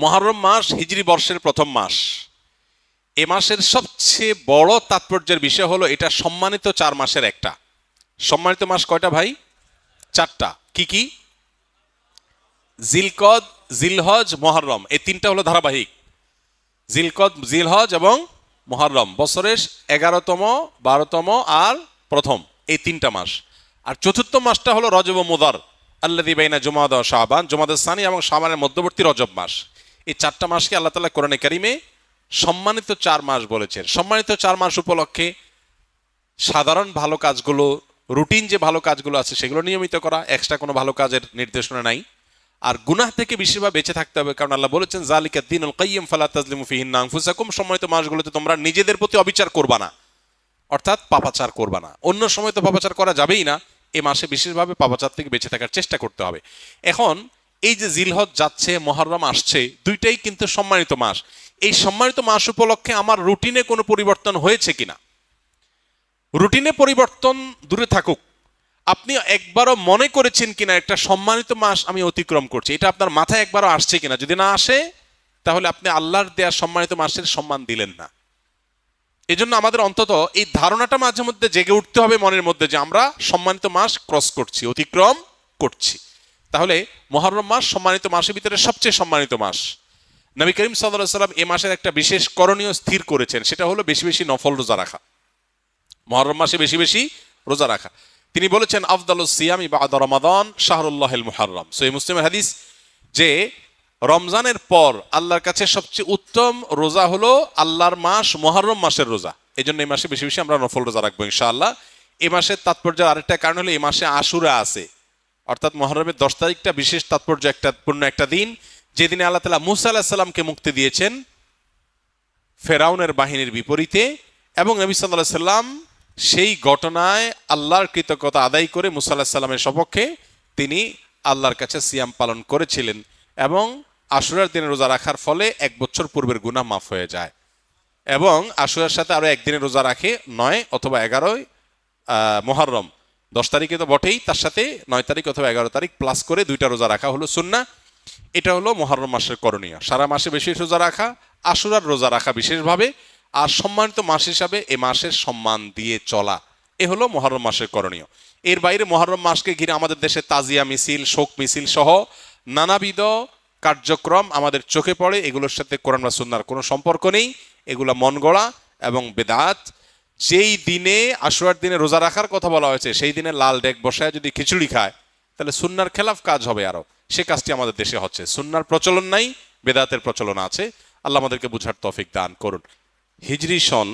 মুহররম মাস হিজরি বর্ষের প্রথম মাস। এ মাসের সবচেয়ে বড় তাৎপর্যের বিষয় হলো এটা সম্মানিত 4 মাসের একটা। সম্মানিত মাস কয়টা ভাই? 4টা। কি কি? জিলকদ, জিলহজ, মুহররম, এই 3টা হলো ধারাবাহিক। জিলকদ, জিলহজ এবং মুহররম বছরের 11তম, 12তম আর প্রথম, এই 3টা মাস। আর চতুর্থ মাসটা হলো রজব ও মুদার, আল্লাযী বাইনা জুমাদা ও শাবান, জুমাদাস সানি এবং শাবানের মধ্যবর্তী রজব মাস। এই 4টা মাসকে আল্লাহ তাআলা কোরআনে কারিমে সম্মানিত 4 মাস বলেছেন। সম্মানিত 4 মাস উপলক্ষে সাধারণ ভালো কাজগুলো, রুটিন যে ভালো কাজগুলো আছে সেগুলো নিয়মিত করা, এক্সট্রা কোনো ভালো কাজের নির্দেশনা নাই। আর গুনাহ থেকে বেশিরভাগ বেঁচে থাকতে হবে, কারণ আল্লাহ বলেছেন যালিকা দ্বীনুল কাইয়্যিম ফালা তাজলিমু ফিহিন্না আনফুসাকুম। সম্মানিত মাসগুলোতে তোমরা নিজেদের প্রতি অবিচার করবা না, অর্থাৎ পাপাচার করবা না। অন্য সময় তো পাপাচার করা যাবেই না, এই মাসে বিশেষভাবে পাপাচার থেকে বেঁচে থাকার চেষ্টা করতে হবে। এখন এই যে জিলহজ যাচ্ছে, মুহররম আসছে, দুইটাই কিন্তু সম্মানিত মাস। এই সম্মানিত মাস উপলক্ষে আমার রুটিনে কোনো পরিবর্তন হয়েছে কিনা? রুটিনে পরিবর্তন দূরে থাকুক, আপনি একবারও মনে করেছেন কিনা একটা সম্মানিত মাস আমি অতিক্রম করছি, এটা আপনার মাথায় একবারও আসছে কিনা? যদি না আসে তাহলে আপনি আল্লাহর দেয়া সম্মানিত মাসের সম্মান দিলেন না। এজন্য আমাদের অন্তত এই ধারণাটা মাঝে মধ্যে জেগে উঠতে হবে মনের মধ্যে যে আমরা সম্মানিত মাস ক্রস করছি, অতিক্রম করছি। তাহলে মুহররম মাস সম্মানিত মাসের ভিতরে সবচেয়ে সম্মানিত মাস। নবী করিম সাল্লাল্লাহু আলাইহি ওয়াসাল্লাম এই মাসের একটা বিশেষ করণীয় স্থির করেছেন, সেটা হলো বেশি বেশি নফল রোজা রাখা। মুহররম মাসে বেশি বেশি রোজা রাখা। তিনি বলেছেন আফদালুস সিয়ামি বা'দা রমাদান শাহরুল্লাহিল মুহররম। সহিহ মুসলিমের হাদিস যে রমজানের পর আল্লাহর কাছে সবচেয়ে উত্তম রোজা হলো আল্লাহর মাস মুহররম মাসের রোজা। এই জন্য এই মাসে বেশি বেশি আমরা নফল রোজা রাখবো ইনশাআল্লাহ। এই মাসের তাৎপর্য আরেকটা কারণ হলো এই মাসে আশুরা আছে, অর্থাৎ মুহররমের 10 তারিখটা বিশেষ তাৎপর্য পূর্ণ একটা দিন, যেদিনে আল্লাহ তাআলা মূসা আলাইহিস সালামকে মুক্তি দিয়েছেন ফেরাউনের বাহিনীর বিপরীতে, এবং নবী সাল্লাল্লাহু আলাইহি সাল্লাম সেই ঘটনায় আল্লাহর কৃতজ্ঞতা আদায় করে মূসা আলাইহিস সালামের সপক্ষে তিনি আল্লাহর কাছে সিয়াম পালন করেছিলেন, এবং আশুরার দিনে রোজা রাখার ফলে 1 বছর পূর্বের গুনাহ মাফ হয়ে যায়। এবং আশুরার সাথে আরো একদিনে রোজা রাখে 9 অথবা 11 মুহররম, 10 তারিখে তো বটেই, তার সাথে 9 তারিখ অথবা 11 তারিখ প্লাস করে 2টা রোজা রাখা হলো সুন্নাহ। এটা হলো মুহররম মাসের করণীয়, সারা মাসে বেশি রোজা রাখা, আশুরার রোজা রাখা বিশেষভাবে, আর সম্মানিত মাস হিসাবে এ মাসের সম্মান দিয়ে চলা, এ হলো মুহররম মাসের করণীয়। এর বাইরে মুহররম মাসকে ঘিরে আমাদের দেশে তাজিয়া মিছিল, শোক মিছিল সহ নানাবিধ কার্যক্রম আমাদের চোখে পড়ে, এগুলোর সাথে কোরআন বা সুন্নাহর কোনো সম্পর্ক নেই, এগুলো মন গড়া এবং বেদাত। যেই দিনে আশুরার দিনে রোজা রাখার কথা বলা হয়েছে সেই দিনে লাল ডেক বসায় যদি খিচুড়ি খায় তাহলে সুন্নাহর খেলাফ কাজ হবে, আরো সে কাজটি আমাদের দেশে হচ্ছে। সুন্নাহর প্রচলন নাই, বেদাতের প্রচলন আছে। আল্লাহ আমাদেরকে বুঝার তৌফিক দান করুন। হিজরি সন,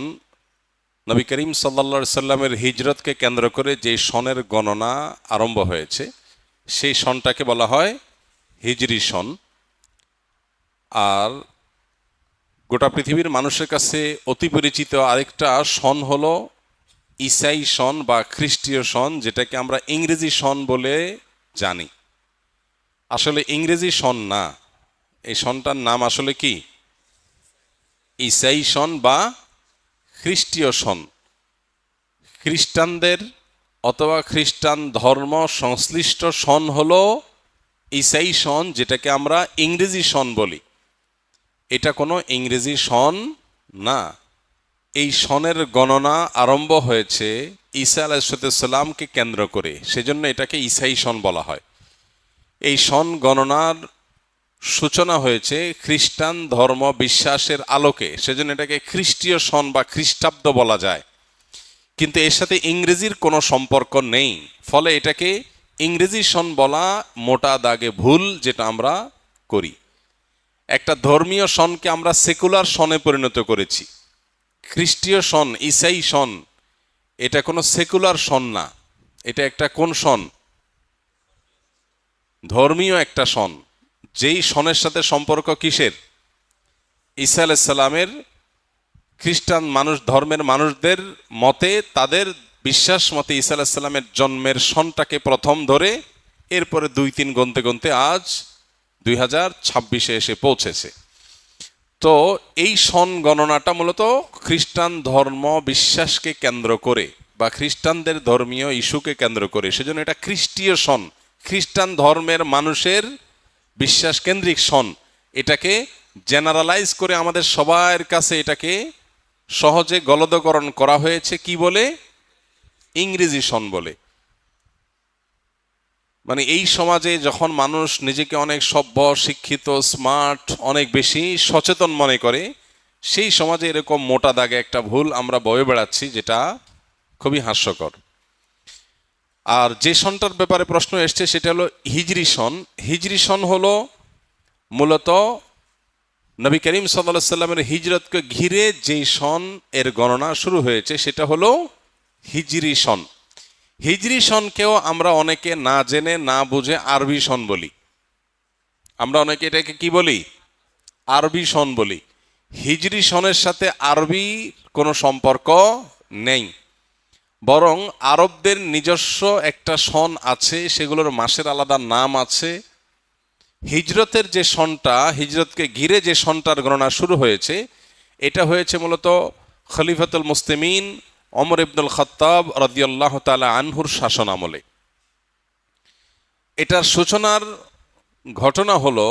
নবী করিম সাল্লাল্লাহু আলাইহি সাল্লামের হিজরতকে কেন্দ্র করে যে সনের গণনা আরম্ভ হয়েছে সেই সনটাকে বলা হয় হিজরি সন। আর গোটা পৃথিবীর মানুষের কাছে অতি পরিচিত আরেকটা সন হলো ঈসাই সন বা খ্রিস্টীয় সন, যেটাকে আমরা ইংরেজি সন বলে জানি। আসলে ইংরেজি সন না, এই সনটার নাম আসলে কি? ঈসাই সন বা খ্রিস্টীয় সন। খ্রিস্টানদের অথবা খ্রিস্টান ধর্ম সংশ্লিষ্ট সন হলো ঈসাই সন, যেটাকে আমরা ইংরেজি সন বলি। এটা কোনো ইংরেজি সন না। এই সনের গণনা আরম্ভ হয়েছে ঈসা আলাইহিস সালামকে কেন্দ্র করে, সেজন্য এটাকে ঈসাই সন বলা হয়। এই সন গণনার সূচনা হয়েছে খ্রিস্টান ধর্ম বিশ্বাসের আলোকে, সেজন্য এটাকে খ্রিস্টীয় সন বা খ্রিস্টাব্দ বলা যায়। কিন্তু এর সাথে ইংরেজির কোনো সম্পর্ক নেই, ফলে এটাকে ইংরেজি সন বলা মোটা দাগে ভুল, যেটা আমরা করি। একটা ধর্মীয় সনকে আমরা সেকুলার সনে পরিণত করেছি। খ্রিস্টীয় সন, ঈসাই সন, এটা কোনো সেকুলার সন না, এটা একটা কোন সন? ধর্মীয় একটা সন। যেই সনের সাথে সম্পর্ক কিসের? ঈসা আলাইহিস সালামের। খ্রিস্টান মানুষ ধর্মের মানুষদের মতে, তাদের বিশ্বাস মতে ঈসা আলাইহিস সালামের জন্মের সনটাকে প্রথম ধরে এরপরে 2-3 গনতে গনতে আজ 2026-এ এসে পৌঁছেছে। তো এই সন গণনাটা মূলত খ্রিস্টান ধর্ম বিশ্বাসকে কেন্দ্র করে বা খ্রিস্টানদের ধর্মীয় ইস্যুকে কেন্দ্র করে, সেজন্য এটা খ্রিস্টীয় সন, খ্রিস্টান ধর্মের মানুষের বিশ্বাস কেন্দ্রিক সন। এটাকে জেনারেলাইজ করে আমাদের সবার কাছে এটাকে সহজে গলদকরণ করা হয়েছে কি বলে? ইংরেজি সন বলে। মানে এই সমাজে যখন মানুষ নিজেকে অনেক সভ্য, শিক্ষিত, স্মার্ট, অনেক বেশি সচেতন মনে করে, সেই সমাজে এরকম মোটা দাগে একটা ভুল আমরা বয়ে বেড়াচ্ছি, যেটা খুবই হাস্যকর। আর যে সনটার ব্যাপারে প্রশ্ন এসছে সেটা হলো হিজরি সন। হিজরি সন হলো মূলত নবী করিম সাল্লাল্লাহু আলাইহি সাল্লামের হিজরতকে ঘিরে যেই সন এর গণনা শুরু হয়েছে সেটা হলো হিজরি সন। হিজরি সনকেও আমরা অনেকে না জেনে না বুঝে আরবি সন বলি। আমরা অনেকে এটাকে কি বলি? আরবি সন বলি। হিজরি সনের সাথে আরবি কোনো সম্পর্ক নেই, বরং আরবদের নিজস্ব একটা সন আছে, সেগুলোর মাসের আলাদা নাম আছে। হিজরতের যে সনটা, হিজরতকে ঘিরে যে সনটার গণনা শুরু হয়েছে, এটা হয়েছে মূলত খলিফাতুল মুসলিমিন ওমর ইবনুল খাত্তাব রাদিয়াল্লাহু তাআলা আনহুর শাসন আমলে। এটার সূচনার ঘটনা হলো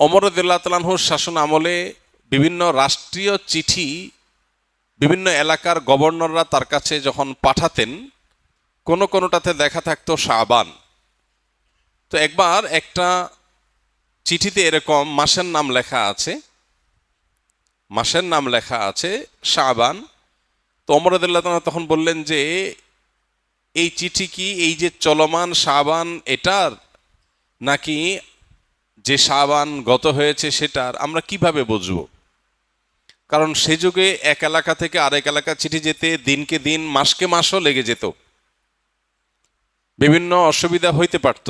ওমর রাদিয়াল্লাহু তাআলা আনহুর শাসন আমলে বিভিন্ন রাষ্ট্রীয় চিঠি বিভিন্ন এলাকার গভর্নররা তার কাছে যখন পাঠাতেন, কোনোটাতে দেখা থাকতো শাবান। তো একবার একটা চিঠিতে এরকম মাসের নাম লেখা আছে, মাসের নাম লেখা আছে শাবান। তো ওমর রাদিয়াল্লাহু তাআলা তখন বললেন যে এই চিঠি কি এই যে চলমান শাবান এটার, নাকি যে শাবান গত হয়েছে সেটার? আমরা কিভাবে বুঝবো? কারণ সে যুগে এক এলাকা থেকে আরেক এলাকা চিঠি যেতে দিনকে দিন মাসকে মাসও লেগে যেত, বিভিন্ন অসুবিধা হইতে পারত।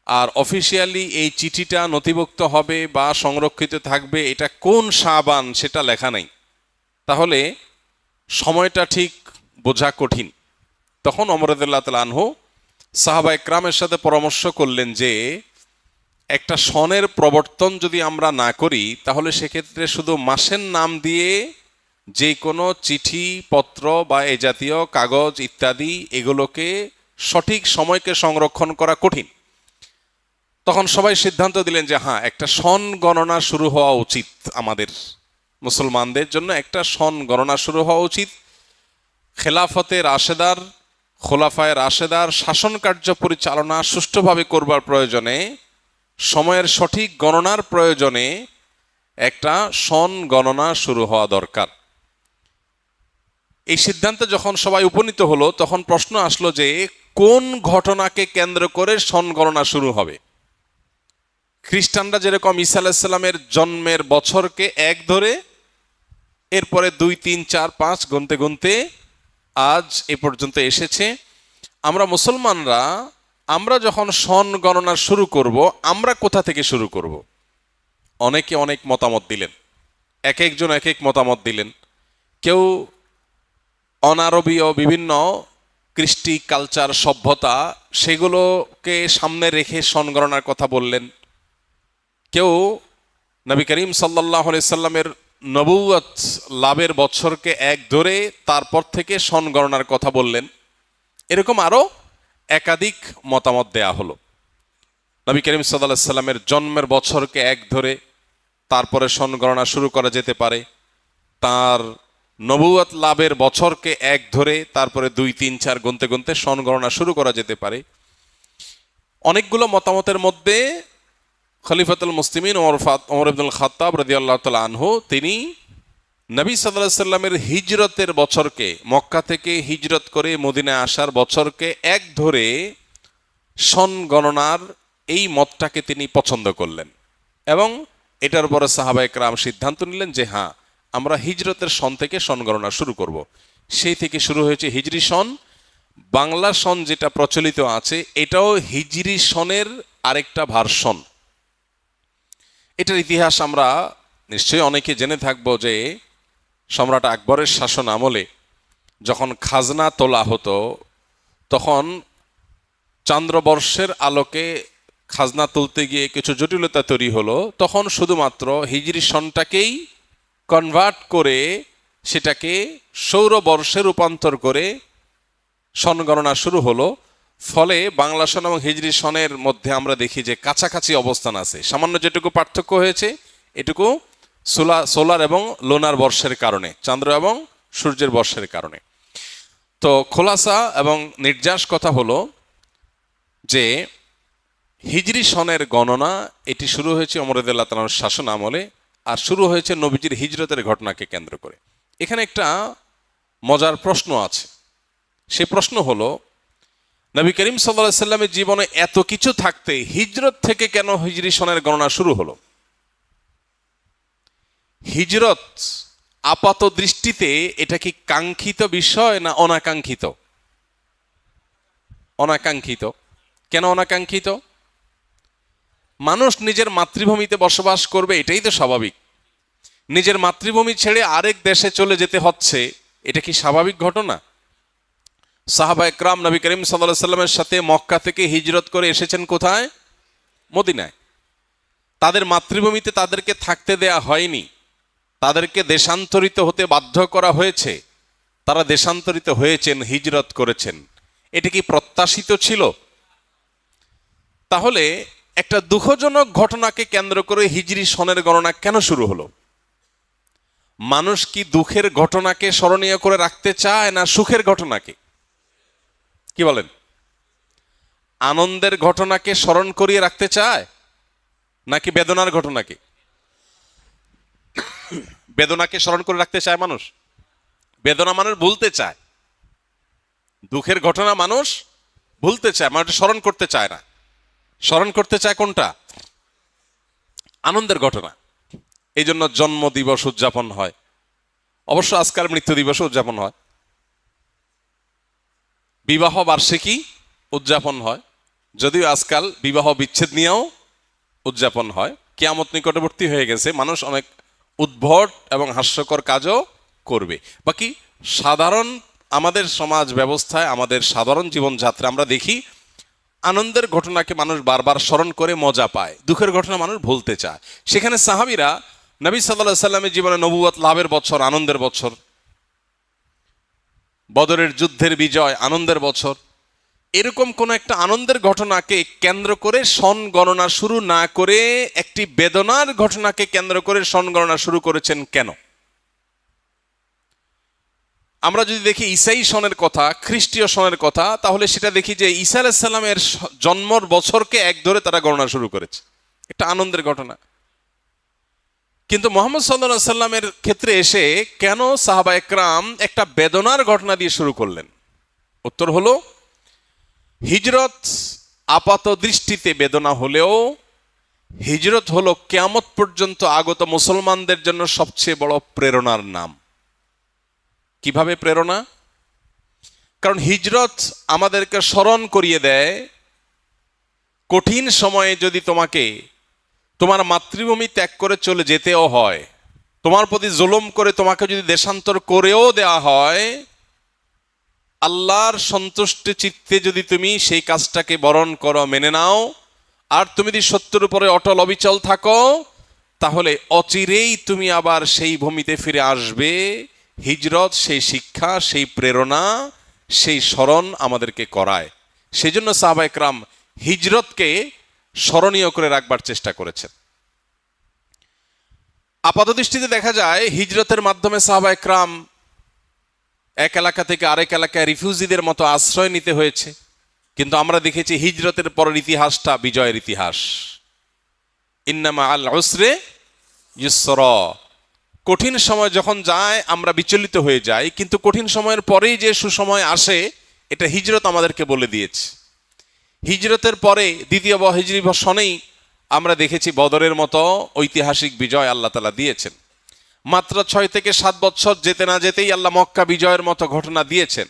আর অফিসিয়ালি এই চিঠিটা নথিভুক্ত হবে বা সংরক্ষিত থাকবে এটা কোন শাবান সেটা লেখা নাই, তাহলে সময়টা ঠিক বোঝা কঠিন। তখন ওমর রাদিয়াল্লাহু তাআলা আনহু সাহাবা ইকরামের সাথে পরামর্শ করলেন যে একটা সনের প্রবর্তন যদি আমরা না করি, তাহলে সেক্ষেত্রে শুধু মাসের নাম দিয়ে যে কোনো চিঠি পত্র বা এ জাতীয় কাগজ ইত্যাদি এগুলোকে সঠিক সময়কে সংরক্ষণ করা কঠিন। তখন সবাই সিদ্ধান্ত দিলেন যে হ্যাঁ, একটা সন গণনা শুরু হওয়া উচিত, আমাদের মুসলমানদের জন্য একটা সন গণনা শুরু হওয়া উচিত। খেলাফতে রাশেদার, খোলাফায়ে রাশেদার শাসন কার্য পরিচালনা সুষ্ঠুভাবে করবার প্রয়োজনে, সময়ের সঠিক গণনার প্রয়োজনে একটা সন গণনা শুরু হওয়া দরকার। এই সিদ্ধান্তে যখন সবাই উপনীত হলো, তখন প্রশ্ন আসলো যে কোন ঘটনাকে কেন্দ্র করে সন গণনা শুরু হবে। খ্রিস্টানরা যেরকম ঈসা আলাইহিস সালামের জন্মের বছরকে এক ধরে, এরপরে 2, 3, 4, 5 গুনতে গুনতে আজ এ পর্যন্ত এসেছে। আমরা মুসলমানরা আমরা যখন সন গণনা শুরু করব, আমরা কোথা থেকে শুরু করব? অনেকে অনেক মতামত দিলেন, এক একজন এক এক মতামত দিলেন। কেউ অনারবীয় বিভিন্ন কৃষ্টি, কালচার, সভ্যতা সেগুলোকে সামনে রেখে সন গণনার কথা বললেন। কেউ নবী করিম সাল্লাল্লাহু আলাইহি সাল্লামের নবুয়ত লাভের বছরকে এক ধরে তারপর থেকে সন গণনার কথা বললেন। এরকম আরো একাধিক মতামত দেয়া হলো। নবী করিম সাল্লাল্লাহু আলাইহি সাল্লামের জন্মের বছরকে এক ধরে তারপরে সন গণনা শুরু করা যেতে পারে, তার নবুয়ত লাভের বছরকে এক ধরে তারপরে 2, 3, 4 গুনতে গুনতে সন গণনা শুরু করা যেতে পারে। অনেকগুলো মতামতের মধ্যে খলিফাতুল মুসলিমিন ওমর ইবনুল খাত্তাব রাদিয়াল্লাহু তাআলা আনহু তিনি নবী সাল্লাল্লাহু আলাইহি সাল্লামের হিজরতের বছরকে, মক্কা থেকে হিজরত করে মদিনায় আসার বছরকে এক ধরে সন গণনার এই মতটাকে তিনি পছন্দ করলেন এবং এটার উপরে সাহাবায়ে কেরাম সিদ্ধান্ত নিলেন যে হ্যাঁ, আমরা হিজরতের সন থেকে সন গণনা শুরু করব। সেই থেকে শুরু হয়েছে হিজরি সন। বাংলা সন যেটা প্রচলিত আছে এটাও হিজরি সনের আরেকটা ভার্সন। এটার ইতিহাস আমরা নিশ্চয়ই অনেকে জেনে থাকবো যে সম্রাট আকবরের শাসন আমলে যখন খাজনা তোলা হতো, তখন চান্দ্রবর্ষের আলোকে খাজনা তুলতে গিয়ে কিছু জটিলতা তৈরি হলো। তখন শুধুমাত্র হিজরি সনটাকেই কনভার্ট করে সেটাকে সৌরবর্ষে রূপান্তর করে সন গণনা শুরু হলো। ফলে বাংলা সন এবং হিজরি সনের মধ্যে আমরা দেখি যে কাছাকাছি অবস্থান আছে। সামান্য যেটুকু পার্থক্য হয়েছে এটুকু সোলার এবং লোনার বর্ষের কারণে, চন্দ্র এবং সূর্যের বর্ষের কারণে। তো খোলাসা এবং নির্যাস কথা হলো যে হিজরি সনের গণনা এটি শুরু হয়েছে ওমর রাদিয়াল্লাহু তাআলার শাসন আমলে, আর শুরু হয়েছে নবীজির হিজরতের ঘটনাকে কেন্দ্র করে। এখানে একটা মজার প্রশ্ন আছে। সে প্রশ্ন হলো, নবী করিম সাল্লাল্লাহু আলাইহি সাল্লামের জীবনে এত কিছু থাকতে হিজরত থেকে কেন হিজরি সনের গণনা শুরু হলো? হিজরত আপাত দৃষ্টিতে এটা কি কাঙ্ক্ষিত বিষয় না অনাকাঙ্ক্ষিত? অনাকাঙ্ক্ষিত। কেন অনাকাঙ্ক্ষিত? মানুষ নিজের মাতৃভূমিতে বসবাস করবে, এটাই তো স্বাভাবিক। নিজের মাতৃভূমি ছেড়ে আরেক দেশে চলে যেতে হচ্ছে, এটা কি স্বাভাবিক ঘটনা? সাহাবা একরাম নবী করিম সাল্লাল্লাহু আলাইহি সাল্লামের সাথে মক্কা থেকে হিজরত করে এসেছেন কোথায়? মদিনায়। তাদের মাতৃভূমিতে তাদেরকে থাকতে দেয়া হয়নি, তাদেরকে দেশান্তরিত হতে বাধ্য করা হয়েছে। তারা দেশান্তরিত হয়েছেন, হিজরত করেছেন। এটা কি প্রত্যাশিত ছিল? তাহলে একটা দুঃখজনক ঘটনাকে কেন্দ্র করে হিজরি সনের গণনা কেন শুরু হলো? মানুষ কি দুঃখের ঘটনাকে স্মরণীয় করে রাখতে চায় না সুখের ঘটনাকে? কি বলেন? আনন্দের ঘটনাকে স্মরণ করিয়ে রাখতে চায় নাকি বেদনার ঘটনাকে? বেদনাকে স্মরণ করে রাখতে চায় মানুষ। বেদনা মানুষ ভুলতে চায়, দুঃখের ঘটনা মানুষ ভুলতে চায়, মানুষ স্মরণ করতে চায় না। স্মরণ করতে চায় কোনটা? আনন্দের ঘটনা। এই জন্য জন্ম দিবস উদযাপন হয়, অবশ্য আজকাল মৃত্যু দিবস উদযাপন হয়, বিবাহ বার্ষিকী উদযাপন হয়, যদিও আজকাল বিবাহ বিচ্ছেদ নিয়েও উদযাপন হয়। কিয়ামত নিকটবর্তী হয়ে গেছে, মানুষ অনেক উদ্ভট এবং হাস্যকর কাজও করবে। বাকি সাধারণ আমাদের সমাজ ব্যবস্থায়, আমাদের সাধারণ জীবনযাত্রা আমরা দেখি আনন্দের ঘটনাকে মানুষ বারবার স্মরণ করে মজা পায়, দুঃখের ঘটনা মানুষ ভুলতে চায়। সেখানে সাহাবীরা নবী সাল্লাল্লাহু আলাইহি সাল্লামের জীবনে নবুয়ত লাভের বছর, আনন্দের বছর, বদরের যুদ্ধের বিজয় আনন্দের বছর, এরকম কোন একটা আনন্দের ঘটনাকে কেন্দ্র করে সন গণনা শুরু না করে একটি বেদনার ঘটনাকে কেন্দ্র করে সন গণনা শুরু করেছেন কেন? আমরা যদি দেখি ঈসাই সনের কথা, খ্রিস্টীয় সনের কথা, তাহলে সেটা দেখি যে ঈসা আলাইহিস সালামের জন্মর বছরকে এক ধরে তারা গণনা শুরু করেছে, একটা আনন্দের ঘটনা। কিন্তু মুহাম্মদ সাল্লাল্লাহু আলাইহি সাল্লামের ক্ষেত্রে এসে কেন সাহাবা একরাম একটা বেদনার ঘটনা দিয়ে শুরু করলেন? উত্তর হলো, হিজরত আপাত দৃষ্টিতে বেদনা হলেও হিজরত হলো কিয়ামত পর্যন্ত আগত মুসলমানদের জন্য সবচেয়ে বড় প্রেরণার নাম। কিভাবে প্রেরণা? কারণ হিজরত আমাদেরকে স্মরণ করিয়ে দেয়, কঠিন সময়ে যদি তোমাকে তোমার মাতৃভূমি ত্যাগ করে চলে যেতেও হয়, তোমার প্রতি জুলুম করে তোমাকে যদি দেশান্তর করেও দেওয়া হয়, আল্লাহর সন্তুষ্টি চিত্তে যদি তুমি সেই কাজটাকে বরণ করো, মেনে নাও, আর তুমি যদি সত্যের উপরে অটল অবিচল থাকো, তাহলে অচিরেই তুমি আবার সেই ভূমিতে ফিরে আসবে। হিজরত সেই শিক্ষা, সেই প্রেরণা, সেই স্মরণ আমাদেরকে করায়। সেই জন্য সাহাবা একরাম হিজরতকে স্মরণীয় করে রাখবার চেষ্টা করেছেন। আপাতদৃষ্টিতে দেখা যায় হিজরতের মাধ্যমে সাহাবা একরাম এক এলাকা থেকে আরেক এলাকায় রিফিউজিদের মতো আশ্রয় নিতে হয়েছে, কিন্তু আমরা দেখেছি হিজরতের পরের ইতিহাসটা বিজয়ের ইতিহাস। ইন্নামা আল উসরে ইউসরা। কঠিন সময় যখন যায় আমরা বিচলিত হয়ে যাই, কিন্তু কঠিন সময়ের পরেই যে সুসময় আসে এটা হিজরত আমাদেরকে বলে দিয়েছে। হিজরতের পরে দ্বিতীয় হিজরি সনেই আমরা দেখেছি বদরের মতো ঐতিহাসিক বিজয় আল্লাহ তাআলা দিয়েছেন। মাত্র 6 থেকে 7 বছর যেতে না যেতেই আল্লাহ মক্কা বিজয়ের মতো ঘটনা দিয়েছেন।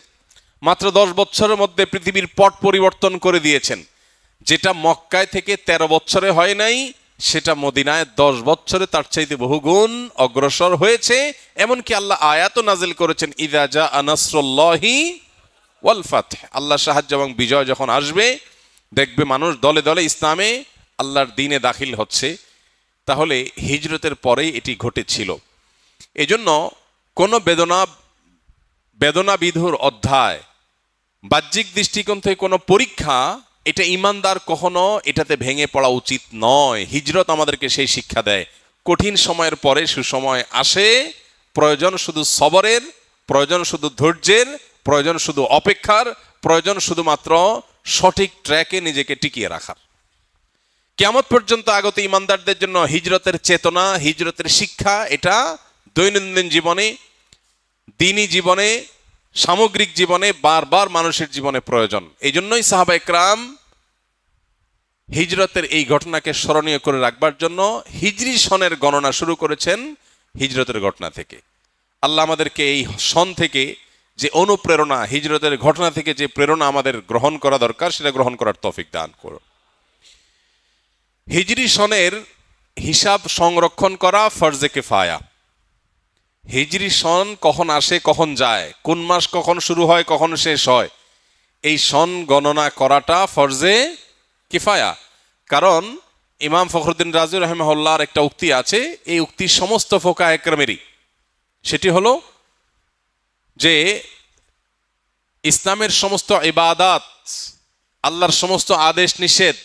মাত্র 10 বছরের মধ্যে পৃথিবীর পট পরিবর্তন করে দিয়েছেন। যেটা মক্কায় থেকে 13 বছরে হয় নাই, সেটা মদিনায় 10 বছরে তার চাইতে বহুগুণ অগ্রসর হয়েছে। এমনকি আল্লাহ আয়াতও নাজিল করেছেন, ইযা জাআ নাসরুল্লাহি ওয়াল ফাতহ। আল্লাহর সাহায্য এবং বিজয় যখন আসবে, দেখবে মানুষ দলে দলে ইসলামে আল্লাহর দ্বীনে দাখিল হচ্ছে। তাহলে হিজরতের পরেই এটি ঘটেছিল। এজন্য কোনো বেদনা বিধুর অধ্যায় বাহ্যিক দৃষ্টিকোণ থেকে কোনো পরীক্ষা, এটা ইমানদার কখনো এটাতে ভেঙে পড়া উচিত নয়। হিজরত আমাদেরকে সেই শিক্ষা দেয়। কঠিন সময়ের পরে সুসময় আসে, প্রয়োজন শুধু সবরের, প্রয়োজন শুধু ধৈর্যের, প্রয়োজন শুধু অপেক্ষার, প্রয়োজন শুধুমাত্র সঠিক ট্র্যাকে নিজেকে টিকিয়ে রাখার। কিয়ামত পর্যন্ত আগত ইমানদারদের জন্য হিজরতের চেতনা, হিজরতের শিক্ষা, এটা দৈনন্দিন জীবনে, দিনী জীবনে, সামগ্রিক জীবনে বারবার মানুষের জীবনে প্রয়োজন। এই জন্যই সাহাবা একরাম হিজরতের এই ঘটনাকে স্মরণীয় করে রাখবার জন্য হিজরি সনের গণনা শুরু করেছেন হিজরতের ঘটনা থেকে। আল্লাহ আমাদেরকে এই সন থেকে যে অনুপ্রেরণা, হিজরতের ঘটনা থেকে যে প্রেরণা আমাদের গ্রহণ করা দরকার, সেটা গ্রহণ করার তৌফিক দান করুন। হিজরি সনের হিসাব সংরক্ষণ করা ফরজে কিফায়া। হিজরি সন কখন আসে কখন যায়, কোন মাস কখন শুরু হয় কখন শেষ হয়, এই সন গণনা করাটা ফরজে কিফায়া। কারণ ইমাম ফখরুদ্দিন রাজি রাহিমাহুল্লাহর একটা উক্তি আছে, এই উক্তি সমস্ত ফোকায়ে কেরামেরই। সেটি হলো যে ইসলামের সমস্ত ইবাদাত, আল্লাহর সমস্ত আদেশ নিষেধ,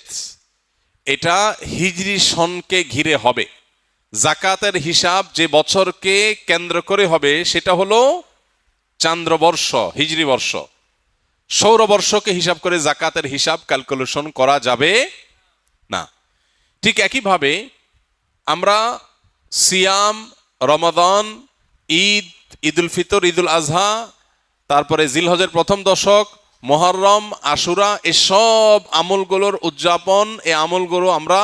এটা হিজরি সনকে ঘিরে হবে। জাকাতের হিসাব যে বছরকে কেন্দ্র করে হবে সেটা হলো চান্দ্রবর্ষ, হিজরি বর্ষ। সৌরবর্ষকে হিসাব করে জাকাতের হিসাব ক্যালকুলেশন করা যাবে না। ঠিক একইভাবে আমরা সিয়াম, রমাদান, ঈদ, ঈদুল ফিতর, ঈদুল আজহা, তারপরে জিলহজের প্রথম দশক, মুহররম, আশুরা, এসব আমলগুলোর উদযাপন, এই আমলগুলো আমরা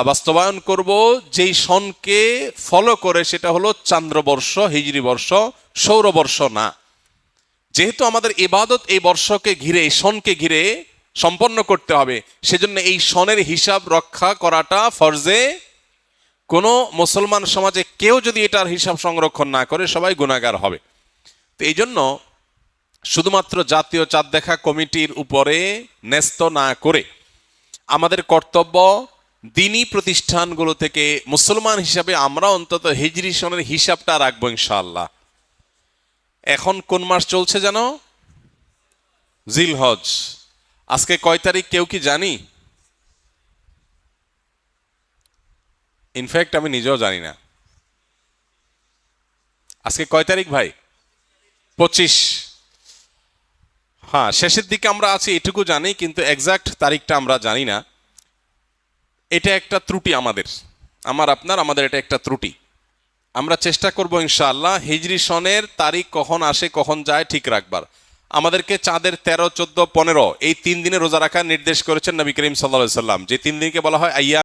বাস্তবায়ন করব যেই সনকে ফলো করে, সেটা হলো চান্দ্রবর্ষ, হিজরি বর্ষ, সৌরবর্ষ না। যেহেতু আমাদের ইবাদত এই বর্ষকে ঘিরে, এই সনকে ঘিরে সম্পন্ন করতে হবে, সেজন্য এই সনের হিসাব রক্ষা করাটা ফরজে। কোনো মুসলমান সমাজে কেউ যদি এটার হিসাব সংরক্ষণ না করে, সবাই গুনাহগার হবে। তো এই জন্য শুধুমাত্র জাতীয় চাঁদ দেখা কমিটির উপরে ন্যস্ত না করে আমাদের কর্তব্য দিনী প্রতিষ্ঠানগুলো থেকে মুসলমান হিসাবে আমরা অন্তত হিজরি সনের হিসাবটা রাখবো ইনশাআল্লাহ। এখন কোন মাস চলছে জানো? জিলহজ। আজকে কয় তারিখ কেউ কি জানি? ইনফ্যাক্ট আমি নিজেও জানি না। আজকে কয় তারিখ ভাই? 25। হ্যাঁ, শেষের দিকে আমরা আছি এটুকু জানি, কিন্তু এক্সাক্ট তারিখটা আমরা জানি না। এটা একটা ত্রুটি আমাদের, আমাদের এটা একটা ত্রুটি। আমরা চেষ্টা করব ইনশাআল্লাহ হিজরি সনের তারিখ কখন আসে কখন যায় ঠিক রাখবার। আমাদেরকে চাঁদের 13, 14, 15 এই 3 দিনে রোজা রাখার নির্দেশ করেছেন নবী করিম সাল্লাল্লাহু আলাইহি ওয়াসাল্লাম, যে 3 দিনকে বলা হয় আইয়া